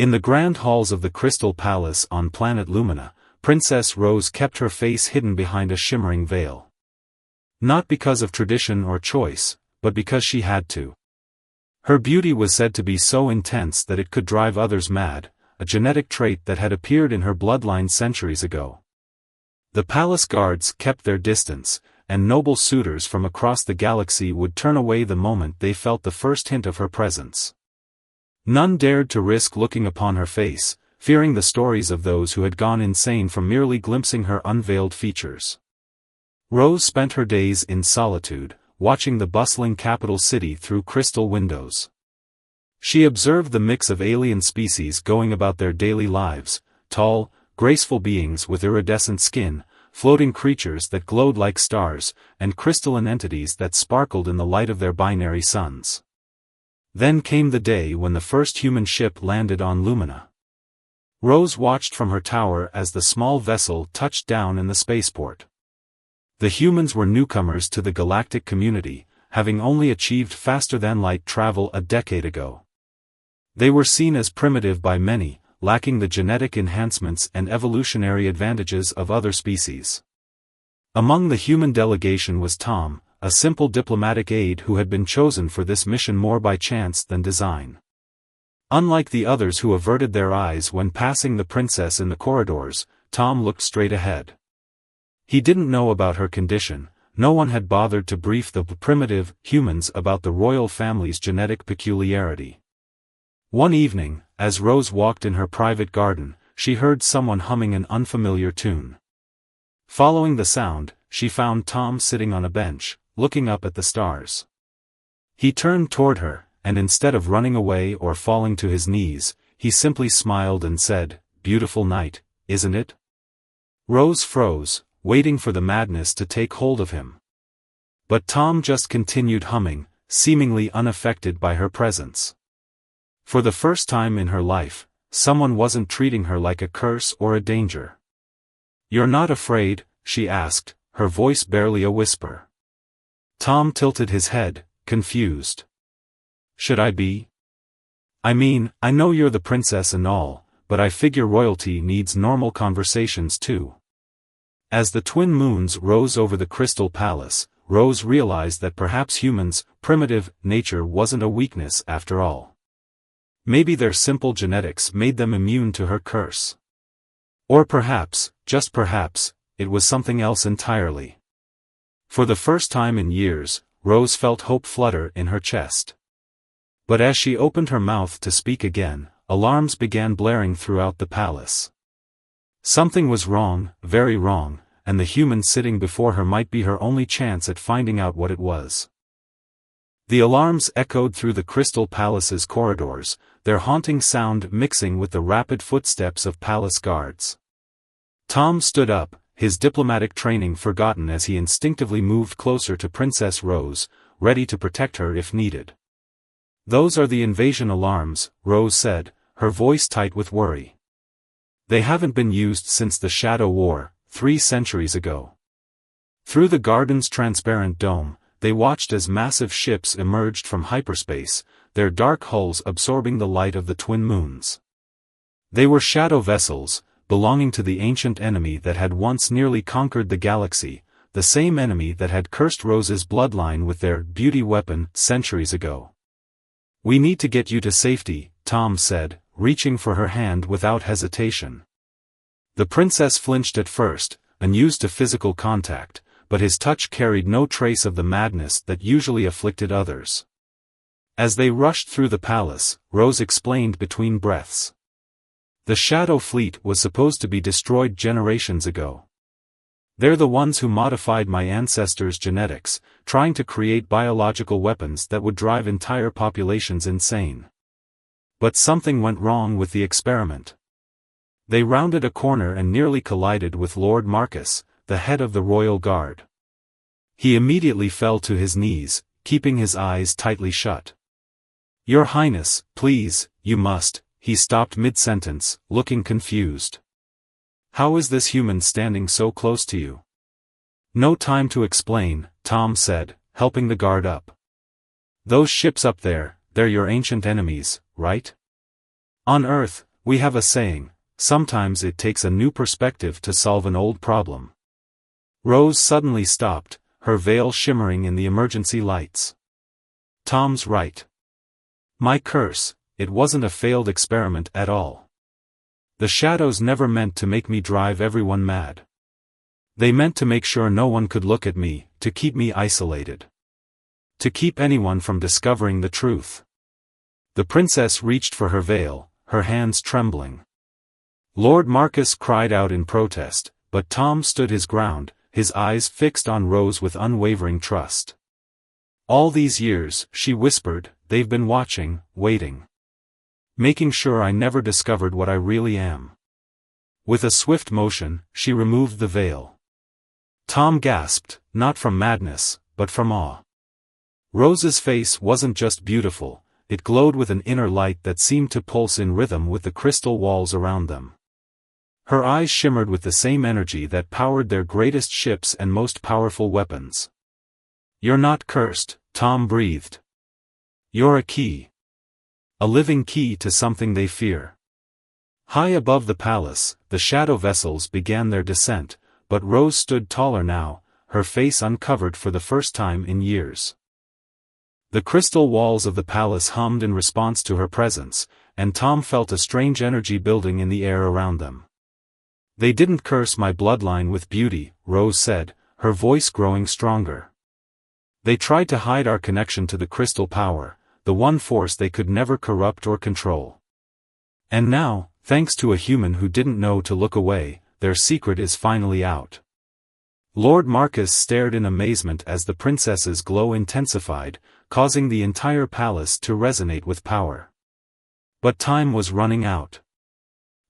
In the grand halls of the Crystal Palace on planet Lumina, Princess Rose kept her face hidden behind a shimmering veil. Not because of tradition or choice, but because she had to. Her beauty was said to be so intense that it could drive others mad, a genetic trait that had appeared in her bloodline centuries ago. The palace guards kept their distance, and noble suitors from across the galaxy would turn away the moment they felt the first hint of her presence. None dared to risk looking upon her face, fearing the stories of those who had gone insane from merely glimpsing her unveiled features. Rose spent her days in solitude, watching the bustling capital city through crystal windows. She observed the mix of alien species going about their daily lives, tall, graceful beings with iridescent skin, floating creatures that glowed like stars, and crystalline entities that sparkled in the light of their binary suns. Then came the day when the first human ship landed on Lumina. Rose watched from her tower as the small vessel touched down in the spaceport. The humans were newcomers to the galactic community, having only achieved faster-than-light travel a decade ago. They were seen as primitive by many, lacking the genetic enhancements and evolutionary advantages of other species. Among the human delegation was Tom, a simple diplomatic aide who had been chosen for this mission more by chance than design. Unlike the others who averted their eyes when passing the princess in the corridors, Tom looked straight ahead. He didn't know about her condition. No one had bothered to brief the primitive humans about the royal family's genetic peculiarity. One evening, as Rose walked in her private garden, she heard someone humming an unfamiliar tune. Following the sound, she found Tom sitting on a bench, looking up at the stars. He turned toward her, and instead of running away or falling to his knees, he simply smiled and said, "Beautiful night, isn't it?" Rose froze, waiting for the madness to take hold of him. But Tom just continued humming, seemingly unaffected by her presence. For the first time in her life, someone wasn't treating her like a curse or a danger. "You're not afraid?" she asked, her voice barely a whisper. Tom tilted his head, confused. "Should I be? I mean, I know you're the princess and all, but I figure royalty needs normal conversations too." As the twin moons rose over the Crystal Palace, Rose realized that perhaps humans' primitive nature wasn't a weakness after all. Maybe their simple genetics made them immune to her curse. Or perhaps, just perhaps, it was something else entirely. For the first time in years, Rose felt hope flutter in her chest. But as she opened her mouth to speak again, alarms began blaring throughout the palace. Something was wrong, very wrong, and the human sitting before her might be her only chance at finding out what it was. The alarms echoed through the Crystal Palace's corridors, their haunting sound mixing with the rapid footsteps of palace guards. Tom stood up, his diplomatic training forgotten as he instinctively moved closer to Princess Rose, ready to protect her if needed. "Those are the invasion alarms," Rose said, her voice tight with worry. "They haven't been used since the Shadow War, 3 centuries ago." Through the garden's transparent dome, they watched as massive ships emerged from hyperspace, their dark hulls absorbing the light of the twin moons. They were shadow vessels, belonging to the ancient enemy that had once nearly conquered the galaxy, the same enemy that had cursed Rose's bloodline with their beauty weapon centuries ago. "We need to get you to safety," Tom said, reaching for her hand without hesitation. The princess flinched at first, unused to physical contact, but his touch carried no trace of the madness that usually afflicted others. As they rushed through the palace, Rose explained between breaths. "The Shadow Fleet was supposed to be destroyed generations ago. They're the ones who modified my ancestors' genetics, trying to create biological weapons that would drive entire populations insane. But something went wrong with the experiment. They rounded a corner and nearly collided with Lord Marcus, the head of the royal guard. He immediately fell to his knees, keeping his eyes tightly shut. "Your Highness, please, you must," he stopped mid-sentence, looking confused. "How is this human standing so close to you?" "No time to explain," Tom said, helping the guard up. "Those ships up there, they're your ancient enemies, right? On Earth, We have a saying, sometimes it takes a new perspective to solve an old problem. Rose suddenly stopped, her veil shimmering in the emergency lights. Tom's right. My curse, it wasn't a failed experiment at all. The shadows never meant to make me drive everyone mad. They meant to make sure no one could look at me, to keep me isolated. To keep anyone from discovering the truth. The princess reached for her veil, her hands trembling. Lord Marcus cried out in protest, but Tom stood his ground, his eyes fixed on Rose with unwavering trust. All these years, she whispered, they've been watching, waiting. Making sure I never discovered what I really am. With a swift motion, she removed the veil. Tom gasped, not from madness, but from awe. Rose's face wasn't just beautiful, it glowed with an inner light that seemed to pulse in rhythm with the crystal walls around them. Her eyes shimmered with the same energy that powered their greatest ships and most powerful weapons. You're not cursed, Tom breathed. You're a key. A living key to something they fear. High above the palace, the shadow vessels began their descent, but Rose stood taller now, her face uncovered for the first time in years. The crystal walls of the palace hummed in response to her presence, and Tom felt a strange energy building in the air around them. They didn't curse my bloodline with beauty, Rose said, her voice growing stronger. They tried to hide our connection to the crystal power, the one force they could never corrupt or control. And now, thanks to a human who didn't know to look away, their secret is finally out. Lord Marcus stared in amazement as the princess's glow intensified, causing the entire palace to resonate with power. But time was running out.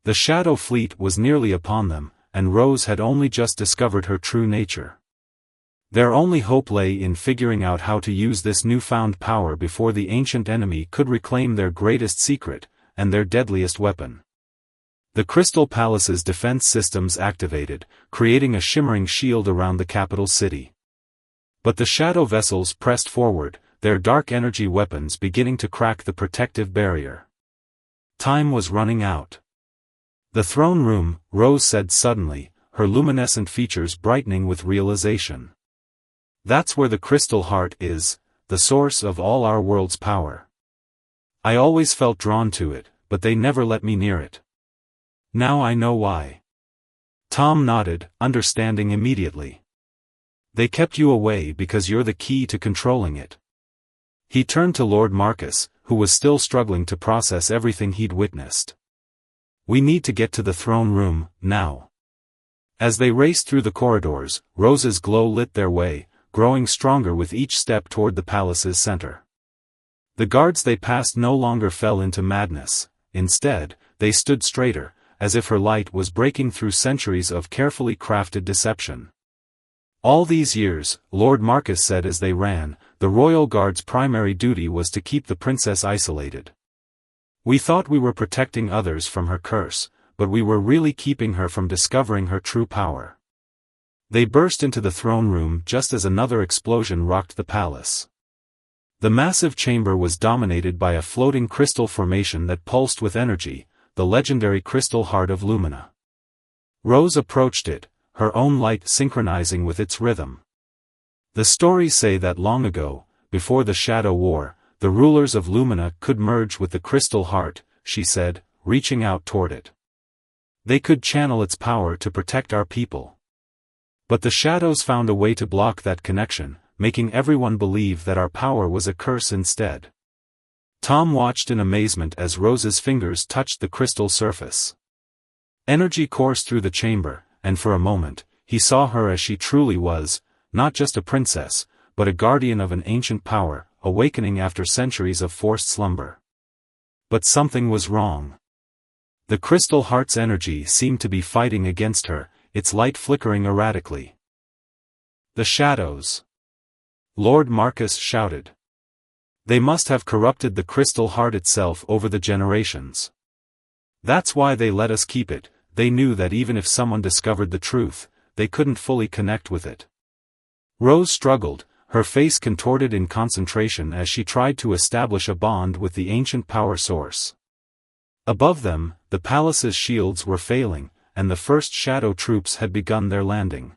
The Shadow Fleet was nearly upon them, and Rose had only just discovered her true nature. Their only hope lay in figuring out how to use this newfound power before the ancient enemy could reclaim their greatest secret, and their deadliest weapon. The Crystal Palace's defense systems activated, creating a shimmering shield around the capital city. But the shadow vessels pressed forward, their dark energy weapons beginning to crack the protective barrier. Time was running out. The throne room, Rose said suddenly, her luminescent features brightening with realization. That's where the crystal heart is, the source of all our world's power. I always felt drawn to it, but they never let me near it. Now I know why. Tom nodded, understanding immediately. They kept you away because you're the key to controlling it. He turned to Lord Marcus, who was still struggling to process everything he'd witnessed. We need to get to the throne room, now. As they raced through the corridors, Rose's glow lit their way, growing stronger with each step toward the palace's center. The guards they passed no longer fell into madness, instead, they stood straighter, as if her light was breaking through centuries of carefully crafted deception. All these years, Lord Marcus said as they ran, the royal guard's primary duty was to keep the princess isolated. We thought we were protecting others from her curse, but we were really keeping her from discovering her true power. They burst into the throne room just as another explosion rocked the palace. The massive chamber was dominated by a floating crystal formation that pulsed with energy, the legendary crystal heart of Lumina. Rose approached it, her own light synchronizing with its rhythm. The stories say that long ago, before the Shadow War, the rulers of Lumina could merge with the crystal heart, she said, reaching out toward it. They could channel its power to protect our people. But the shadows found a way to block that connection, making everyone believe that our power was a curse instead. Tom watched in amazement as Rose's fingers touched the crystal surface. Energy coursed through the chamber, and for a moment, he saw her as she truly was, not just a princess, but a guardian of an ancient power, awakening after centuries of forced slumber. But something was wrong. The crystal heart's energy seemed to be fighting against her, its light flickering erratically. The shadows! Lord Marcus shouted. They must have corrupted the crystal heart itself over the generations. That's why they let us keep it. They knew that even if someone discovered the truth, they couldn't fully connect with it. Rose struggled, her face contorted in concentration as she tried to establish a bond with the ancient power source. Above them, the palace's shields were failing, and the first shadow troops had begun their landing.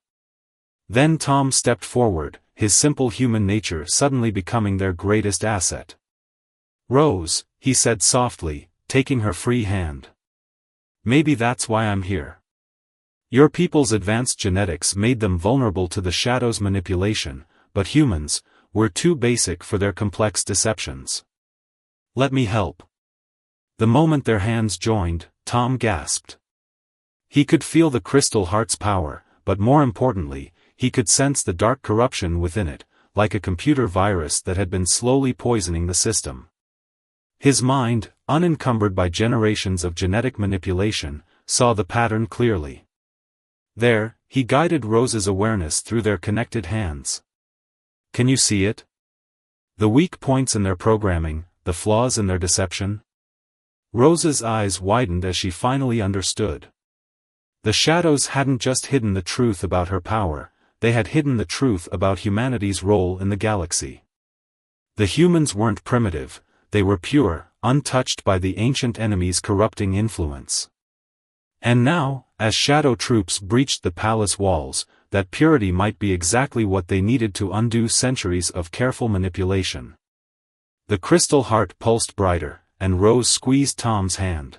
Then Tom stepped forward, his simple human nature suddenly becoming their greatest asset. "Rose," he said softly, taking her free hand. "Maybe that's why I'm here. Your people's advanced genetics made them vulnerable to the Shadow's manipulation, but humans, we're too basic for their complex deceptions. Let me help." The moment their hands joined, Tom gasped. He could feel the crystal heart's power, but more importantly, he could sense the dark corruption within it, like a computer virus that had been slowly poisoning the system. His mind, unencumbered by generations of genetic manipulation, saw the pattern clearly. There, he guided Rose's awareness through their connected hands. "Can you see it? The weak points in their programming, the flaws in their deception?" Rose's eyes widened as she finally understood. The Shadows hadn't just hidden the truth about her power, they had hidden the truth about humanity's role in the galaxy. The humans weren't primitive, they were pure, untouched by the ancient enemy's corrupting influence. And now, as shadow troops breached the palace walls, that purity might be exactly what they needed to undo centuries of careful manipulation. The crystal heart pulsed brighter, and Rose squeezed Tom's hand.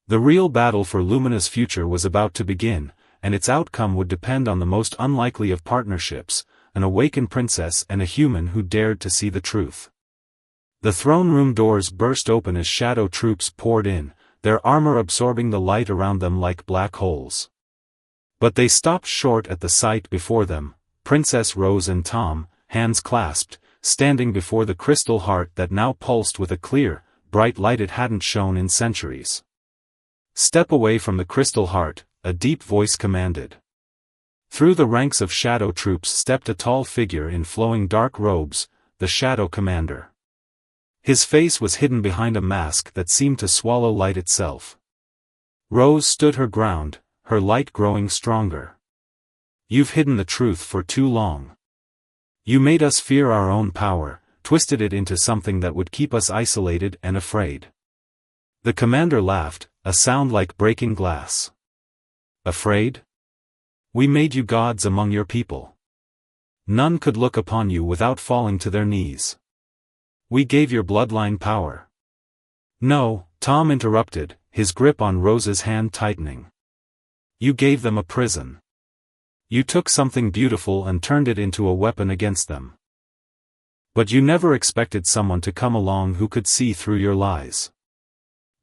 The real battle for Lumina's future was about to begin, and its outcome would depend on the most unlikely of partnerships, an awakened princess and a human who dared to see the truth. The throne room doors burst open as shadow troops poured in, their armor absorbing the light around them like black holes. But they stopped short at the sight before them, Princess Rose and Tom, hands clasped, standing before the crystal heart that now pulsed with a clear, bright light it hadn't shone in centuries. "Step away from the crystal heart," a deep voice commanded. Through the ranks of shadow troops stepped a tall figure in flowing dark robes, the Shadow Commander. His face was hidden behind a mask that seemed to swallow light itself. Rose stood her ground, her light growing stronger. "You've hidden the truth for too long. You made us fear our own power, twisted it into something that would keep us isolated and afraid." The commander laughed, a sound like breaking glass. "Afraid? We made you gods among your people. None could look upon you without falling to their knees. We gave your bloodline power." "No," Tom interrupted, his grip on Rose's hand tightening. "You gave them a prison. You took something beautiful and turned it into a weapon against them. But you never expected someone to come along who could see through your lies."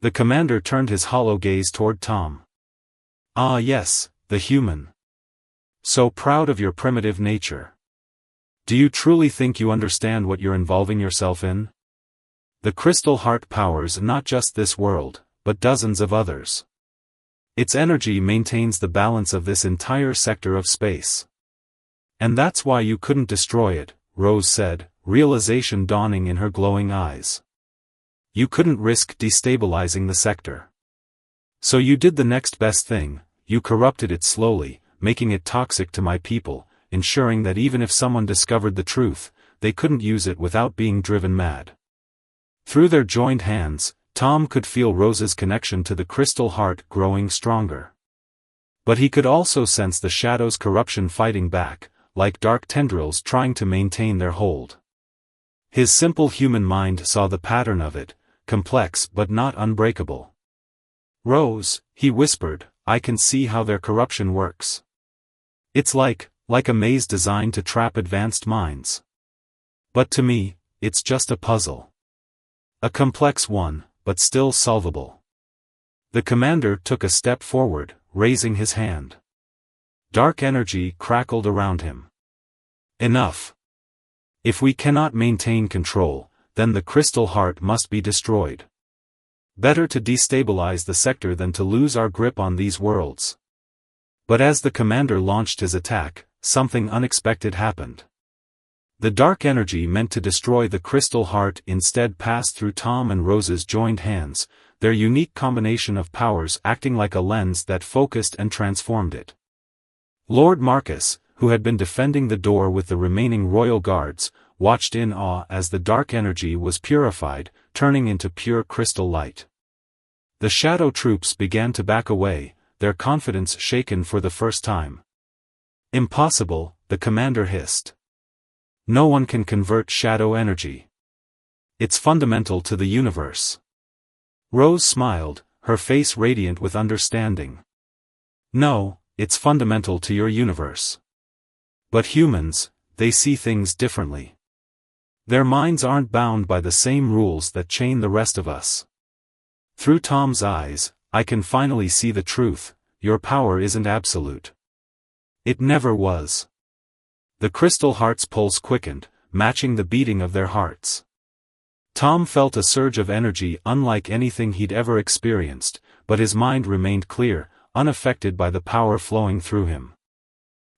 The commander turned his hollow gaze toward Tom. "Ah yes, the human. So proud of your primitive nature. Do you truly think you understand what you're involving yourself in? The crystal heart powers not just this world, but dozens of others. Its energy maintains the balance of this entire sector of space. And that's why you couldn't destroy it," Rose said, realization dawning in her glowing eyes. "You couldn't risk destabilizing the sector. So you did the next best thing, you corrupted it slowly, making it toxic to my people, ensuring that even if someone discovered the truth, they couldn't use it without being driven mad." Through their joined hands, Tom could feel Rose's connection to the crystal heart growing stronger. But he could also sense the Shadow's corruption fighting back, like dark tendrils trying to maintain their hold. His simple human mind saw the pattern of it, complex but not unbreakable. "Rose," he whispered, "I can see how their corruption works. It's like a maze designed to trap advanced minds. But to me, it's just a puzzle. A complex one, but still solvable." The commander took a step forward, raising his hand. Dark energy crackled around him. "Enough. If we cannot maintain control, then the crystal heart must be destroyed. Better to destabilize the sector than to lose our grip on these worlds." But as the commander launched his attack, something unexpected happened. The dark energy meant to destroy the crystal heart instead passed through Tom and Rose's joined hands, their unique combination of powers acting like a lens that focused and transformed it. Lord Marcus, who had been defending the door with the remaining royal guards, watched in awe as the dark energy was purified, turning into pure crystal light. The shadow troops began to back away, their confidence shaken for the first time. Impossible, the commander hissed. No one can convert shadow energy. It's fundamental to the universe. Rose smiled, her face radiant with understanding. No, it's fundamental to your universe. But humans, they see things differently. Their minds aren't bound by the same rules that chain the rest of us. Through Tom's eyes, I can finally see the truth: your power isn't absolute. It never was. The crystal heart's pulse quickened, matching the beating of their hearts. Tom felt a surge of energy unlike anything he'd ever experienced, but his mind remained clear, unaffected by the power flowing through him.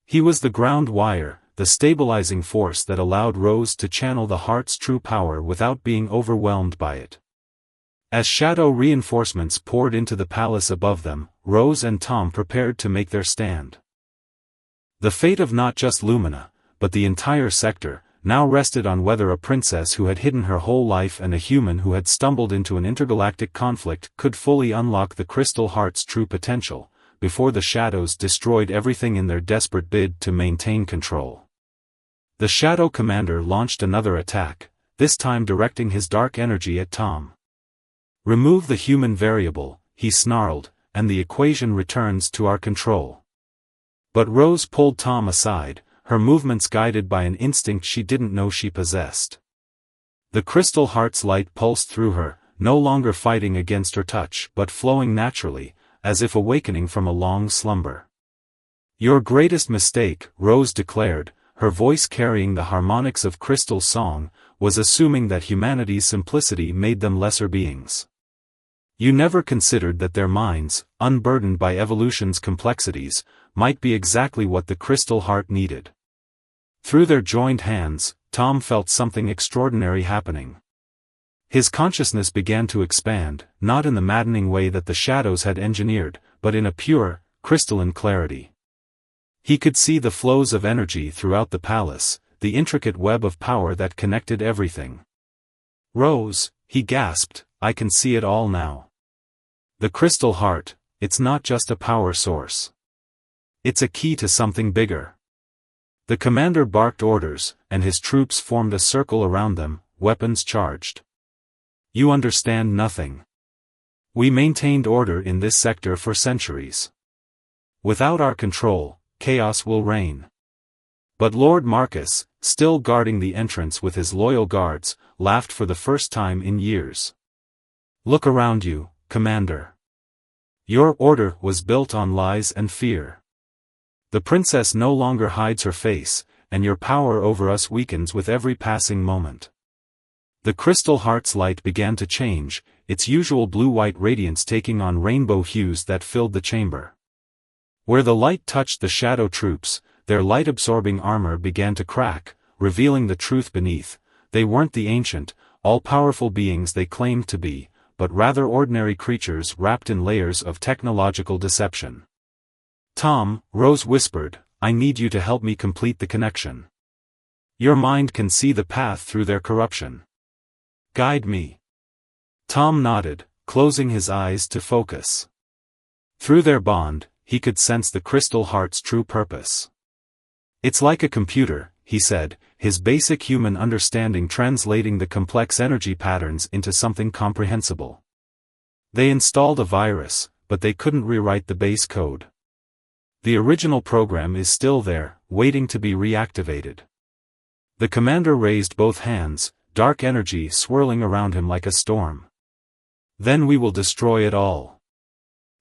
He was the ground wire, the stabilizing force that allowed Rose to channel the heart's true power without being overwhelmed by it. As shadow reinforcements poured into the palace above them, Rose and Tom prepared to make their stand. The fate of not just Lumina, but the entire sector, now rested on whether a princess who had hidden her whole life and a human who had stumbled into an intergalactic conflict could fully unlock the crystal heart's true potential, before the shadows destroyed everything in their desperate bid to maintain control. The shadow commander launched another attack, this time directing his dark energy at Tom. Remove the human variable, he snarled, and the equation returns to our control. But Rose pulled Tom aside, her movements guided by an instinct she didn't know she possessed. The crystal heart's light pulsed through her, no longer fighting against her touch but flowing naturally, as if awakening from a long slumber. Your greatest mistake, Rose declared, her voice carrying the harmonics of crystal song, was assuming that humanity's simplicity made them lesser beings. You never considered that their minds, unburdened by evolution's complexities, might be exactly what the crystal heart needed. Through their joined hands, Tom felt something extraordinary happening. His consciousness began to expand, not in the maddening way that the shadows had engineered, but in a pure, crystalline clarity. He could see the flows of energy throughout the palace, the intricate web of power that connected everything. Rose, he gasped, I can see it all now. The crystal heart, it's not just a power source. It's a key to something bigger. The commander barked orders, and his troops formed a circle around them, weapons charged. You understand nothing. We maintained order in this sector for centuries. Without our control, chaos will reign. But Lord Marcus, still guarding the entrance with his loyal guards, laughed for the first time in years. Look around you, Commander. Your order was built on lies and fear. The princess no longer hides her face, and your power over us weakens with every passing moment. The crystal heart's light began to change, its usual blue-white radiance taking on rainbow hues that filled the chamber. Where the light touched the shadow troops, their light-absorbing armor began to crack, revealing the truth beneath. They weren't the ancient, all-powerful beings they claimed to be, but rather ordinary creatures wrapped in layers of technological deception. Tom, Rose whispered, I need you to help me complete the connection. Your mind can see the path through their corruption. Guide me. Tom nodded, closing his eyes to focus. Through their bond, he could sense the crystal heart's true purpose. It's like a computer, he said, his basic human understanding translating the complex energy patterns into something comprehensible. They installed a virus, but they couldn't rewrite the base code. The original program is still there, waiting to be reactivated. The commander raised both hands, dark energy swirling around him like a storm. Then we will destroy it all.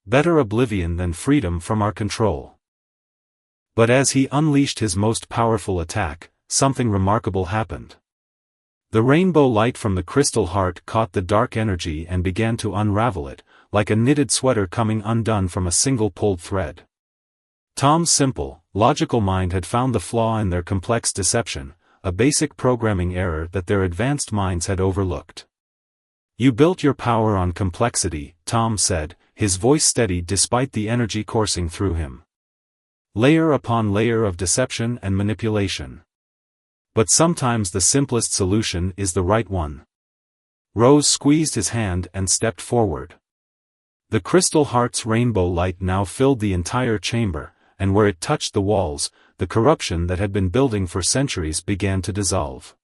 Better oblivion than freedom from our control. But as he unleashed his most powerful attack, something remarkable happened. The rainbow light from the crystal heart caught the dark energy and began to unravel it, like a knitted sweater coming undone from a single pulled thread. Tom's simple, logical mind had found the flaw in their complex deception, a basic programming error that their advanced minds had overlooked. You built your power on complexity, Tom said, his voice steady despite the energy coursing through him. Layer upon layer of deception and manipulation. But sometimes the simplest solution is the right one. Rose squeezed his hand and stepped forward. The crystal heart's rainbow light now filled the entire chamber, and where it touched the walls, the corruption that had been building for centuries began to dissolve.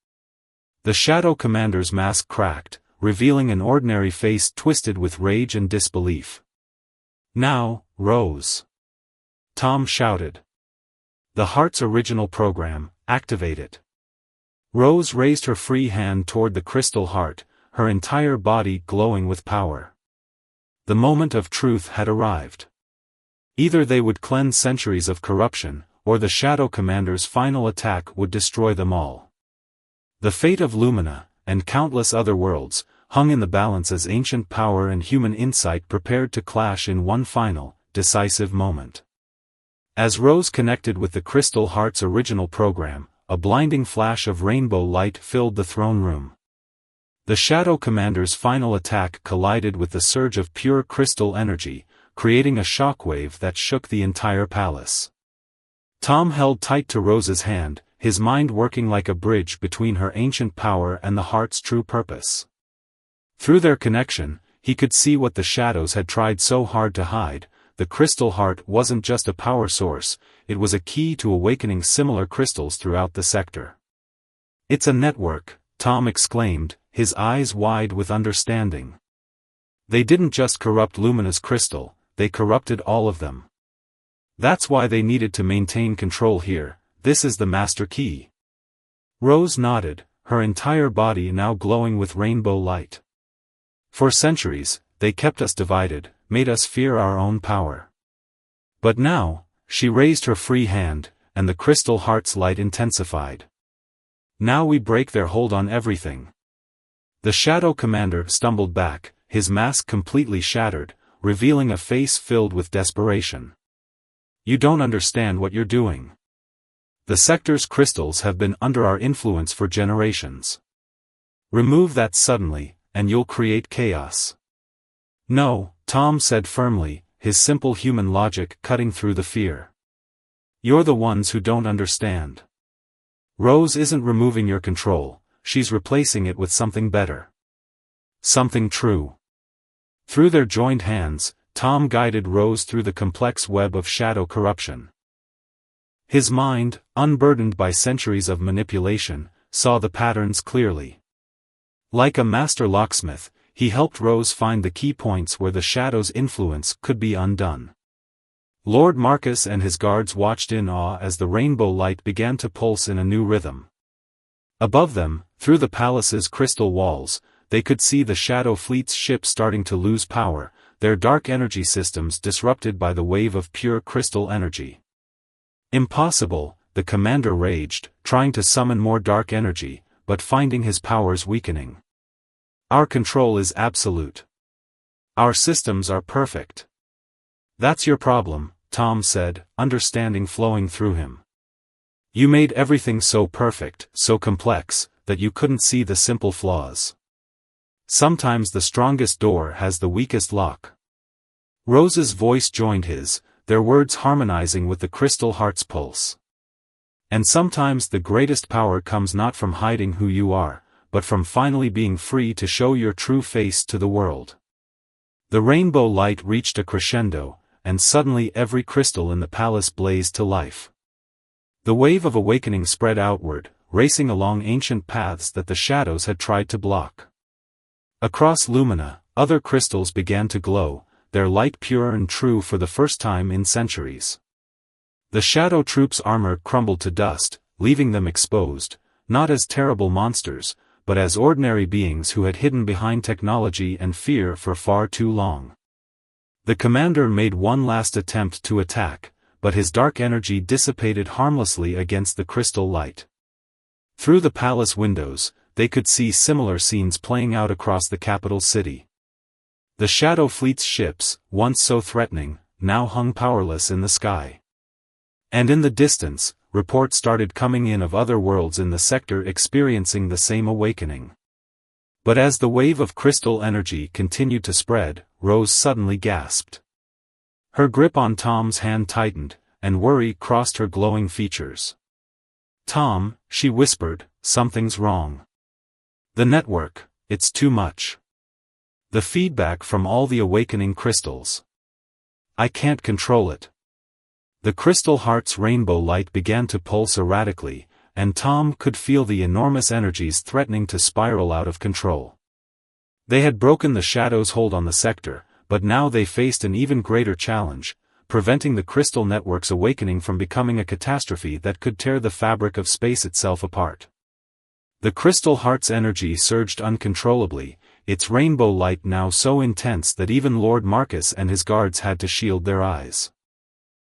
The Shadow Commander's mask cracked, revealing an ordinary face twisted with rage and disbelief. "Now, Rose!" Tom shouted. "The heart's original program, activate it." Rose raised her free hand toward the crystal heart, her entire body glowing with power. The moment of truth had arrived. Either they would cleanse centuries of corruption, or the Shadow Commander's final attack would destroy them all. The fate of Lumina, and countless other worlds, hung in the balance as ancient power and human insight prepared to clash in one final, decisive moment. As Rose connected with the Crystal Heart's original program, a blinding flash of rainbow light filled the throne room. The Shadow Commander's final attack collided with the surge of pure crystal energy, creating a shockwave that shook the entire palace. Tom held tight to Rose's hand, his mind working like a bridge between her ancient power and the heart's true purpose. Through their connection, he could see what the shadows had tried so hard to hide. The crystal heart wasn't just a power source, it was a key to awakening similar crystals throughout the sector. "It's a network," Tom exclaimed, his eyes wide with understanding. "They didn't just corrupt Lumina's crystal, they corrupted all of them. That's why they needed to maintain control here. This is the master key." Rose nodded, her entire body now glowing with rainbow light. "For centuries, they kept us divided, made us fear our own power. But now," she raised her free hand, and the crystal heart's light intensified. "Now we break their hold on everything." The Shadow Commander stumbled back, his mask completely shattered, revealing a face filled with desperation. "You don't understand what you're doing. The sector's crystals have been under our influence for generations. Remove that suddenly, and you'll create chaos." "No," Tom said firmly, his simple human logic cutting through the fear. "You're the ones who don't understand. Rose isn't removing your control, she's replacing it with something better. Something true." Through their joined hands, Tom guided Rose through the complex web of shadow corruption. His mind, unburdened by centuries of manipulation, saw the patterns clearly. Like a master locksmith, he helped Rose find the key points where the shadow's influence could be undone. Lord Marcus and his guards watched in awe as the rainbow light began to pulse in a new rhythm. Above them, through the palace's crystal walls, they could see the Shadow Fleet's ships starting to lose power, their dark energy systems disrupted by the wave of pure crystal energy. "Impossible," the commander raged, trying to summon more dark energy, but finding his powers weakening. "Our control is absolute. Our systems are perfect." "That's your problem," Tom said, understanding flowing through him. "You made everything so perfect, so complex, that you couldn't see the simple flaws. Sometimes the strongest door has the weakest lock." Rose's voice joined his, their words harmonizing with the crystal heart's pulse. "And sometimes the greatest power comes not from hiding who you are, but from finally being free to show your true face to the world." The rainbow light reached a crescendo, and suddenly every crystal in the palace blazed to life. The wave of awakening spread outward, racing along ancient paths that the shadows had tried to block. Across Lumina, other crystals began to glow, their light pure and true for the first time in centuries. The Shadow Troop's armor crumbled to dust, leaving them exposed, not as terrible monsters, but as ordinary beings who had hidden behind technology and fear for far too long. The commander made one last attempt to attack, but his dark energy dissipated harmlessly against the crystal light. Through the palace windows, they could see similar scenes playing out across the capital city. The Shadow Fleet's ships, once so threatening, now hung powerless in the sky. And in the distance, reports started coming in of other worlds in the sector experiencing the same awakening. But as the wave of crystal energy continued to spread, Rose suddenly gasped. Her grip on Tom's hand tightened, and worry crossed her glowing features. "Tom," she whispered, "something's wrong. The network, it's too much." The feedback from all the awakening crystals. I can't control it. The crystal heart's rainbow light began to pulse erratically, and Tom could feel the enormous energies threatening to spiral out of control. They had broken the shadow's hold on the sector, but now they faced an even greater challenge, preventing the crystal network's awakening from becoming a catastrophe that could tear the fabric of space itself apart. The crystal heart's energy surged uncontrollably, its rainbow light now so intense that even Lord Marcus and his guards had to shield their eyes.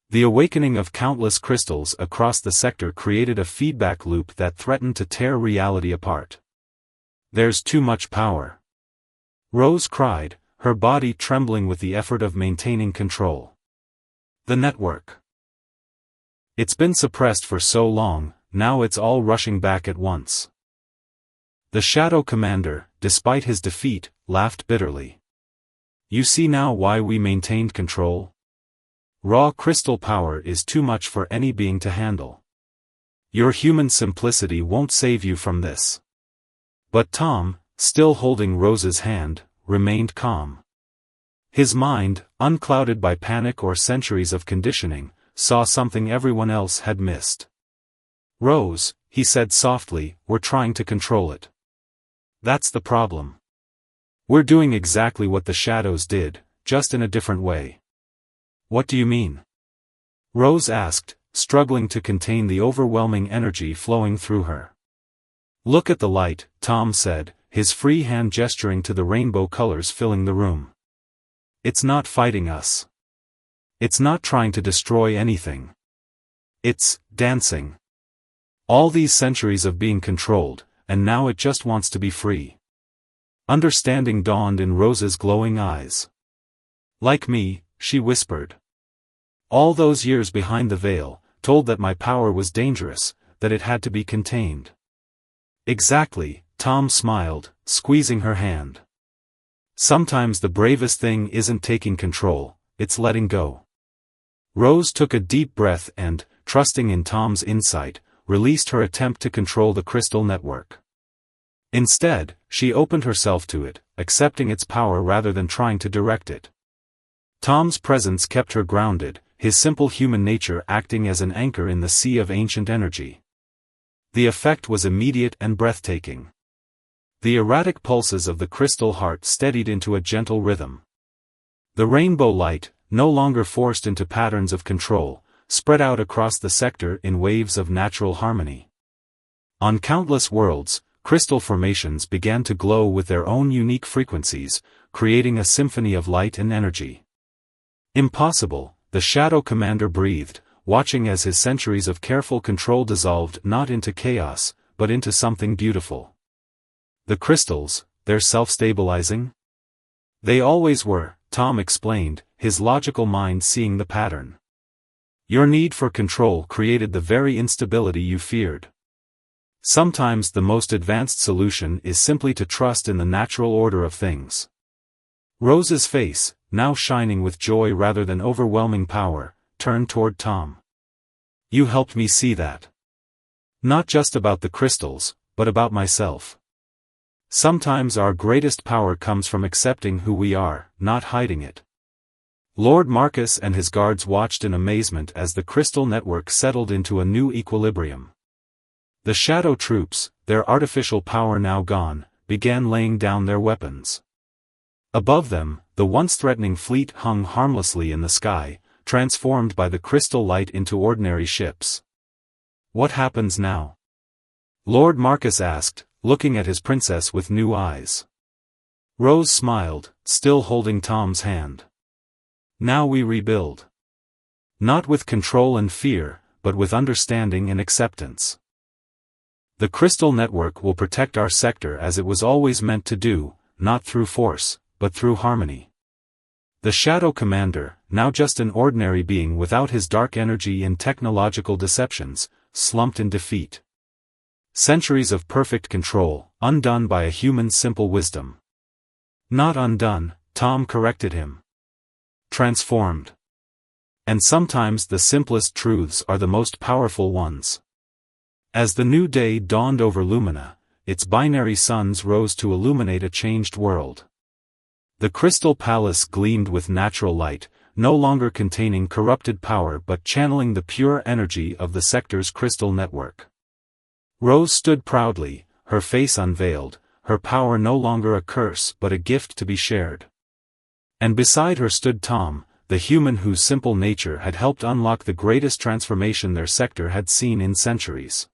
The awakening of countless crystals across the sector created a feedback loop that threatened to tear reality apart. There's too much power. Rose cried, her body trembling with the effort of maintaining control. The network. It's been suppressed for so long, now it's all rushing back at once. The Shadow Commander, despite his defeat, laughed bitterly. You see now why we maintained control? Raw crystal power is too much for any being to handle. Your human simplicity won't save you from this. But Tom, still holding Rose's hand, remained calm. His mind, unclouded by panic or centuries of conditioning, saw something everyone else had missed. Rose, he said softly, we're trying to control it. That's the problem. We're doing exactly what the shadows did, just in a different way. What do you mean? Rose asked, struggling to contain the overwhelming energy flowing through her. Look at the light, Tom said, his free hand gesturing to the rainbow colors filling the room. It's not fighting us. It's not trying to destroy anything. It's dancing. All these centuries of being controlled, and now it just wants to be free. Understanding dawned in Rose's glowing eyes. Like me, she whispered. All those years behind the veil, told that my power was dangerous, that it had to be contained. Exactly, Tom smiled, squeezing her hand. Sometimes the bravest thing isn't taking control, it's letting go. Rose took a deep breath and, trusting in Tom's insight, released her attempt to control the crystal network. Instead, she opened herself to it, accepting its power rather than trying to direct it. Tom's presence kept her grounded, his simple human nature acting as an anchor in the sea of ancient energy. The effect was immediate and breathtaking. The erratic pulses of the crystal heart steadied into a gentle rhythm. The rainbow light, no longer forced into patterns of control, spread out across the sector in waves of natural harmony. On countless worlds, crystal formations began to glow with their own unique frequencies, creating a symphony of light and energy. Impossible, the Shadow Commander breathed, watching as his centuries of careful control dissolved not into chaos, but into something beautiful. The crystals, they're self-stabilizing? They always were, Tom explained, his logical mind seeing the pattern. Your need for control created the very instability you feared. Sometimes the most advanced solution is simply to trust in the natural order of things. Rose's face, now shining with joy rather than overwhelming power, turned toward Tom. You helped me see that. Not just about the crystals, but about myself. Sometimes our greatest power comes from accepting who we are, not hiding it. Lord Marcus and his guards watched in amazement as the crystal network settled into a new equilibrium. The shadow troops, their artificial power now gone, began laying down their weapons. Above them, the once threatening fleet hung harmlessly in the sky, transformed by the crystal light into ordinary ships. What happens now? Lord Marcus asked, looking at his princess with new eyes. Rose smiled, still holding Tom's hand. Now we rebuild. Not with control and fear, but with understanding and acceptance. The crystal network will protect our sector as it was always meant to do, not through force, but through harmony. The Shadow Commander, now just an ordinary being without his dark energy and technological deceptions, slumped in defeat. Centuries of perfect control, undone by a human's simple wisdom. Not undone, Tom corrected him. Transformed. And sometimes the simplest truths are the most powerful ones. As the new day dawned over Lumina, its binary suns rose to illuminate a changed world. The Crystal Palace gleamed with natural light, no longer containing corrupted power but channeling the pure energy of the sector's crystal network. Rose stood proudly, her face unveiled, her power no longer a curse but a gift to be shared. And beside her stood Tom, the human whose simple nature had helped unlock the greatest transformation their sector had seen in centuries.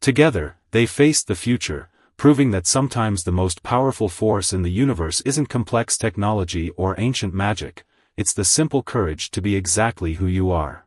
Together, they faced the future, proving that sometimes the most powerful force in the universe isn't complex technology or ancient magic, it's the simple courage to be exactly who you are.